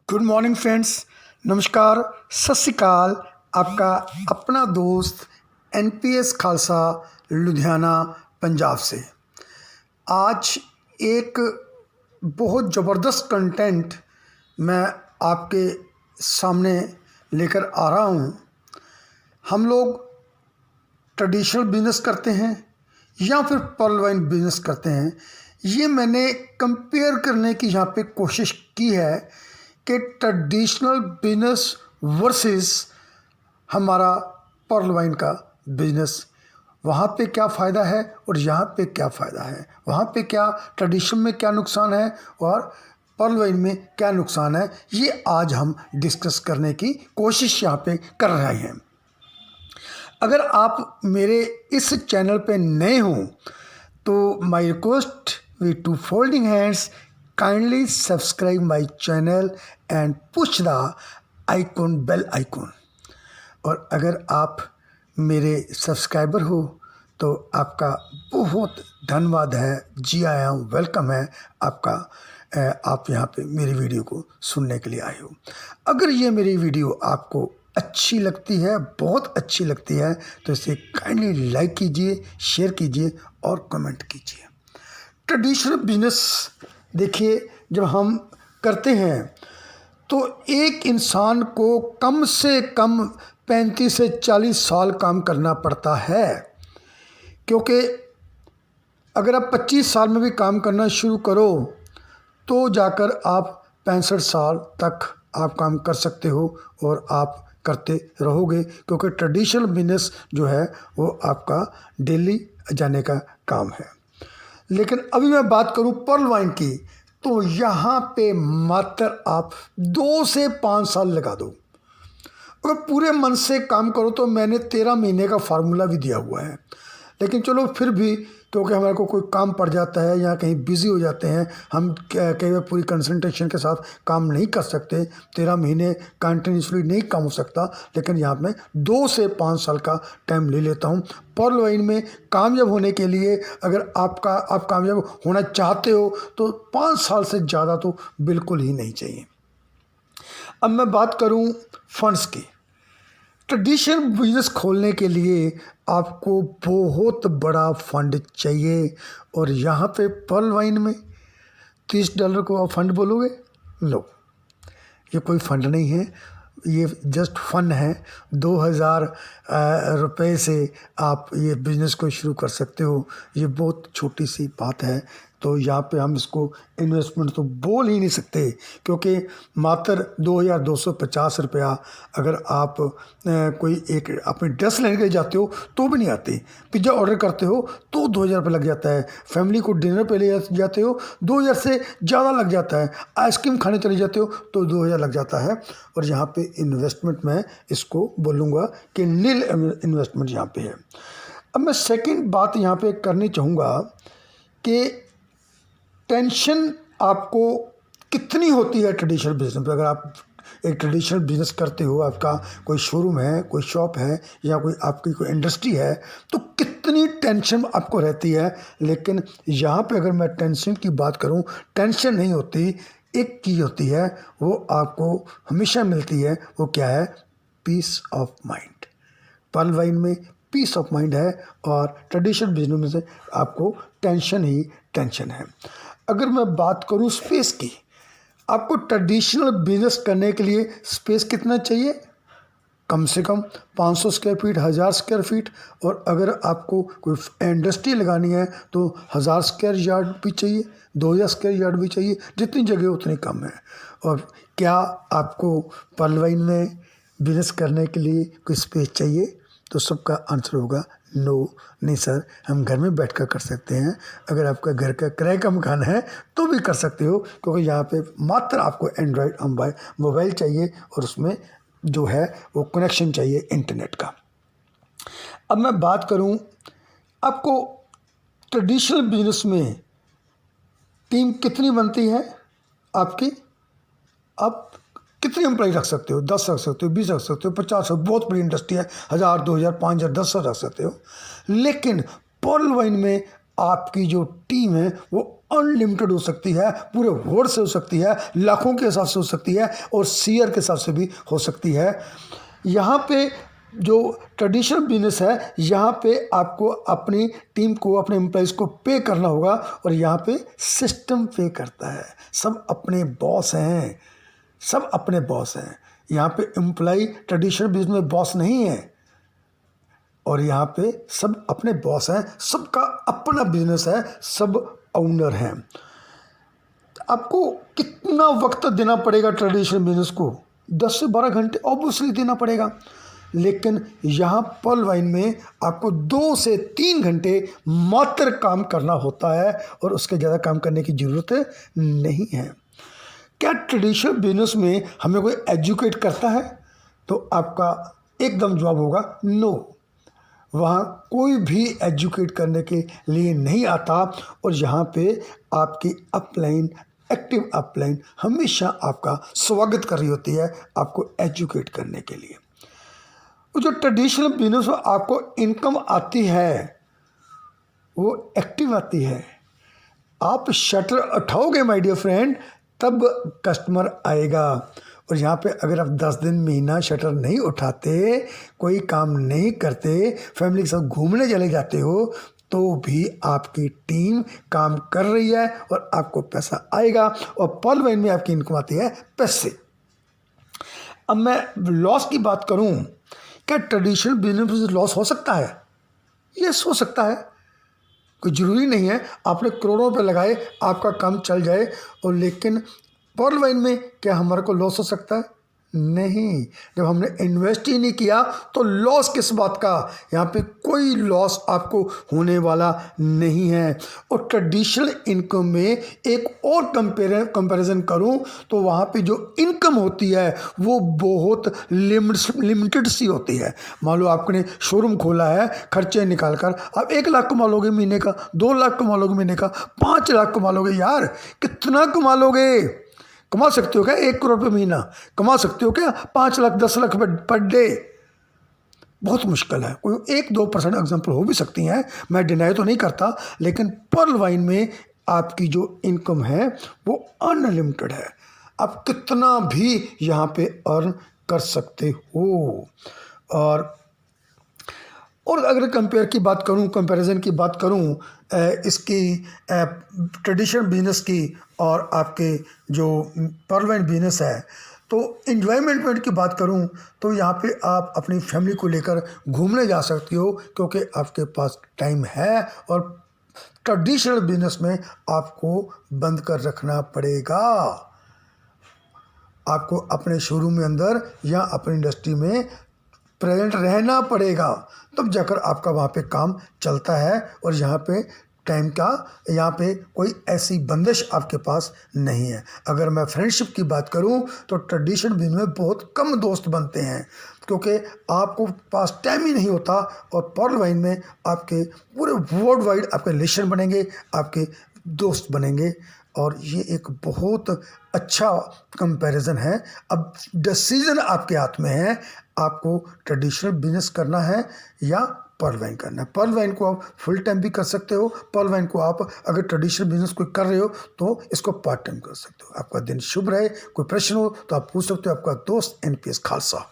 Good morning friends, नमस्कार, सत श्री अकाल। आपका अपना दोस्त एनपीएस खालसा लुधियाना पंजाब से आज एक बहुत ज़बरदस्त कंटेंट मैं आपके सामने लेकर आ रहा हूँ। हम लोग ट्रेडिशनल बिजनेस करते हैं या फिर पर्ल वाइन बिजनेस करते हैं, ये मैंने कंपेयर करने की यहाँ पे कोशिश की है कि ट्रेडिशनल बिजनेस वर्सेस हमारा पर्ल वाइन का बिजनेस, वहाँ पे क्या फ़ायदा है और यहाँ पे क्या फ़ायदा है, वहाँ पे क्या ट्रेडिशन में क्या नुकसान है और पर्ल वाइन में क्या नुकसान है, ये आज हम डिस्कस करने की कोशिश यहाँ पे कर रहे हैं। अगर आप मेरे इस चैनल पे नए हों तो my request with two folding hands, kindly subscribe my channel and push the icon, bell icon. और अगर आप मेरे सब्सक्राइबर हो तो आपका बहुत धन्यवाद है, जी आया हूँ, वेलकम है आपका। आप यहाँ पे मेरी वीडियो को सुनने के लिए आए हो। अगर ये मेरी वीडियो आपको अच्छी लगती है, बहुत अच्छी लगती है, तो इसे काइंडली लाइक कीजिए, शेयर कीजिए और कमेंट कीजिए। ट्रेडिशनल बिजनेस देखिए, जब हम करते हैं तो एक इंसान को कम से कम 35 से 40 साल काम करना पड़ता है, क्योंकि अगर आप 25 साल में भी काम करना शुरू करो तो जाकर आप 65 साल तक आप काम कर सकते हो और आप करते रहोगे, क्योंकि ट्रेडिशनल बिजनेस जो है वो आपका डेली जाने का काम है। लेकिन अभी मैं बात करूं पर्ल वाइन की, तो यहाँ पे मात्र आप 2 से 5 साल लगा दो। अगर पूरे मन से काम करो तो मैंने 13 महीने का फार्मूला भी दिया हुआ है, लेकिन चलो फिर भी, क्योंकि हमारे को कोई काम पड़ जाता है या कहीं बिज़ी हो जाते हैं, हम कई बार पूरी कंसंट्रेशन के साथ काम नहीं कर सकते, 13 महीने कंटिन्यूसली नहीं काम हो सकता, लेकिन यहाँ मैं 2 से 5 साल का टाइम ले लेता हूँ। पर्ल वाइन में कामयाब होने के लिए अगर आप कामयाब होना चाहते हो तो 5 साल से ज़्यादा तो बिल्कुल ही नहीं चाहिए। अब मैं बात करूँ फंड्स की। ट्रेडिशनल बिजनेस खोलने के लिए आपको बहुत बड़ा फंड चाहिए, और यहाँ पे पर्ल वाइन में $30 को आप फंड बोलोगे, लो, ये कोई फंड नहीं है, ये जस्ट फन है। 2000 रुपये से आप ये बिज़नेस को शुरू कर सकते हो, ये बहुत छोटी सी बात है। तो यहाँ पे हम इसको इन्वेस्टमेंट तो बोल ही नहीं सकते, क्योंकि मात्र 2250 रुपया अगर आप कोई एक अपनी ड्रेस लेने के लिए जाते हो तो भी नहीं आती, पिज़्ज़ा ऑर्डर करते हो तो 2000 रुपये लग जाता है, फैमिली को डिनर पे ले जाते हो 2000 से ज़्यादा लग जाता है, आइसक्रीम खाने चले जाते हो तो 2000 लग जाता है। और यहाँ पे इन्वेस्टमेंट मैं इसको बोलूँगा कि नील इन्वेस्टमेंट यहाँ पे है। अब मैं सेकंड बात यहाँ पे करनी चाहूँगा कि टेंशन आपको कितनी होती है ट्रेडिशनल बिजनेस में। अगर आप एक ट्रेडिशनल बिजनेस करते हो, आपका कोई शोरूम है, कोई शॉप है या कोई आपकी कोई इंडस्ट्री है, तो कितनी टेंशन आपको रहती है। लेकिन यहाँ पे अगर मैं टेंशन की बात करूँ, टेंशन नहीं होती, एक चीज़ होती है, वो आपको हमेशा मिलती है, वो क्या है, peace of mind. Pearl wine में पीस ऑफ माइंड है और ट्रेडिशनल बिजनेस में से आपको टेंशन ही टेंशन है। अगर मैं बात करूं स्पेस की, आपको ट्रेडिशनल बिजनेस करने के लिए स्पेस कितना चाहिए, कम से कम 500 स्क्वायर फीट, 1000 स्क्वायर फीट। और अगर आपको कोई इंडस्ट्री लगानी है तो 1000 स्क्वायर यार्ड भी चाहिए, 2000 स्क्वायर यार्ड भी चाहिए, जितनी जगह उतनी कम है। और क्या आपको पर्ल वाइन में बिजनेस करने के लिए कोई स्पेस चाहिए, तो सबका आंसर होगा नो, नहीं सर, हम घर में बैठकर कर सकते हैं। अगर आपका घर का किराए का मकान है तो भी कर सकते हो, क्योंकि यहाँ पे मात्र आपको एंड्रॉयड मोबाइल चाहिए और उसमें जो है वो कनेक्शन चाहिए इंटरनेट का। अब मैं बात करूँ, आपको ट्रेडिशनल बिजनेस में टीम कितनी बनती है आपकी, आप कितने एम्प्लॉय रख सकते हो, 10 रख सकते हो, 20 रख सकते हो, 50, बहुत बड़ी इंडस्ट्री है, 1000, 2000, 5000, 10 रख सकते हो। लेकिन पर्ल वाइन में आपकी जो टीम है वो अनलिमिटेड हो सकती है, पूरे वर्ल्ड से हो सकती है, लाखों के हिसाब से हो सकती है और शेयर के हिसाब से भी हो सकती है। यहाँ पे जो ट्रेडिशनल बिजनेस है, यहाँ पे आपको अपनी टीम को, अपने एम्प्लॉइज़ को पे करना होगा और यहाँ पे सिस्टम पे करता है। सब अपने बॉस हैं, सब अपने बॉस हैं। यहाँ पे एम्प्लॉय ट्रेडिशनल बिजनेस में बॉस नहीं है और यहाँ पे सब अपने बॉस हैं, सबका अपना बिजनेस है, सब ओनर हैं। आपको कितना वक्त देना पड़ेगा ट्रेडिशनल बिजनेस को? 10 से 12 घंटे ऑब्वियसली देना पड़ेगा, लेकिन यहाँ पर्ल वाइन में आपको 2 से 3 घंटे मात्र काम करना होता है और उसके ज़्यादा काम करने की ज़रूरत नहीं है। क्या ट्रेडिशनल बिजनेस में हमें कोई एजुकेट करता है? तो आपका एकदम जवाब होगा नो। वहाँ कोई भी एजुकेट करने के लिए नहीं आता और यहाँ पे आपकी अपलाइन, एक्टिव अपलाइन हमेशा आपका स्वागत कर रही होती है आपको एजुकेट करने के लिए। जो ट्रेडिशनल बिजनेस में आपको इनकम आती है वो एक्टिव आती है। आप शटर उठाओगे माय डियर फ्रेंड, तब कस्टमर आएगा। और यहाँ पे अगर आप 10 दिन महीना शटर नहीं उठाते, कोई काम नहीं करते, फैमिली के साथ घूमने चले जाते हो, तो भी आपकी टीम काम कर रही है और आपको पैसा आएगा और पर्ल वाइन में आपकी इनकम आती है पैसे। अब मैं लॉस की बात करूं, क्या ट्रेडिशनल बिजनेस में लॉस हो सकता है? यस, हो सकता है। कोई ज़रूरी नहीं है आपने करोड़ों रुपए लगाए आपका काम चल जाए, और लेकिन पर्ल वाइन में क्या हमारे को लॉस हो सकता है? नहीं। जब हमने इन्वेस्ट ही नहीं किया तो लॉस किस बात का? यहाँ पे कोई लॉस आपको होने वाला नहीं है। और ट्रेडिशनल इनकम में एक और कंपैरिजन करूँ तो वहाँ पे जो इनकम होती है वो बहुत लिमिटेड सी होती है। मान लो आपने शोरूम खोला है, खर्चे निकाल कर आप 1 लाख कमा लोगे महीने का, 2 लाख कमा लोगे महीने का, 5 लाख कमा लोगे। यार कितना कमा लोगे? कमा सकते हो क्या 1 करोड़ रुपये महीना? कमा सकते हो क्या 5 लाख 10 लाख पर डे? बहुत मुश्किल है। कोई 1-2% एग्जाम्पल हो भी सकती हैं, मैं डिनाई तो नहीं करता, लेकिन पर्ल वाइन में आपकी जो इनकम है वो अनलिमिटेड है। आप कितना भी यहाँ पे अर्न कर सकते हो। और अगर कंपेयर की बात करूं, कंपैरिजन की बात करूं इसकी ट्रेडिशनल बिजनेस की और आपके जो पर्ल वाइन बिजनेस है, तो एंजॉयमेंट की बात करूं तो यहाँ पे आप अपनी फैमिली को लेकर घूमने जा सकती हो क्योंकि आपके पास टाइम है। और ट्रेडिशनल बिजनेस में आपको बंद कर रखना पड़ेगा। आपको अपने शोरूम में अंदर या अपनी इंडस्ट्री में प्रेजेंट रहना पड़ेगा, तब जाकर आपका वहाँ पे काम चलता है। और यहाँ पे टाइम का, यहाँ पे कोई ऐसी बंदिश आपके पास नहीं है। अगर मैं फ्रेंडशिप की बात करूँ तो ट्रेडिशनल बिजनेस में बहुत कम दोस्त बनते हैं क्योंकि आपको पास टाइम ही नहीं होता। और पर्ल वाइन में आपके पूरे वर्ल्ड वाइड आपके रिलेशन बनेंगे, आपके दोस्त बनेंगे। और ये एक बहुत अच्छा कंपैरिजन है। अब डिसीजन आपके हाथ में है, आपको ट्रेडिशनल बिजनेस करना है या पर्ल वाइन करना है। पर्ल वाइन को आप फुल टाइम भी कर सकते हो। पर्ल वाइन को आप अगर ट्रेडिशनल बिजनेस कोई कर रहे हो तो इसको पार्ट टाइम कर सकते हो। आपका दिन शुभ रहे। कोई प्रश्न हो तो आप पूछ सकते हो। आपका दोस्त NPS खालसा।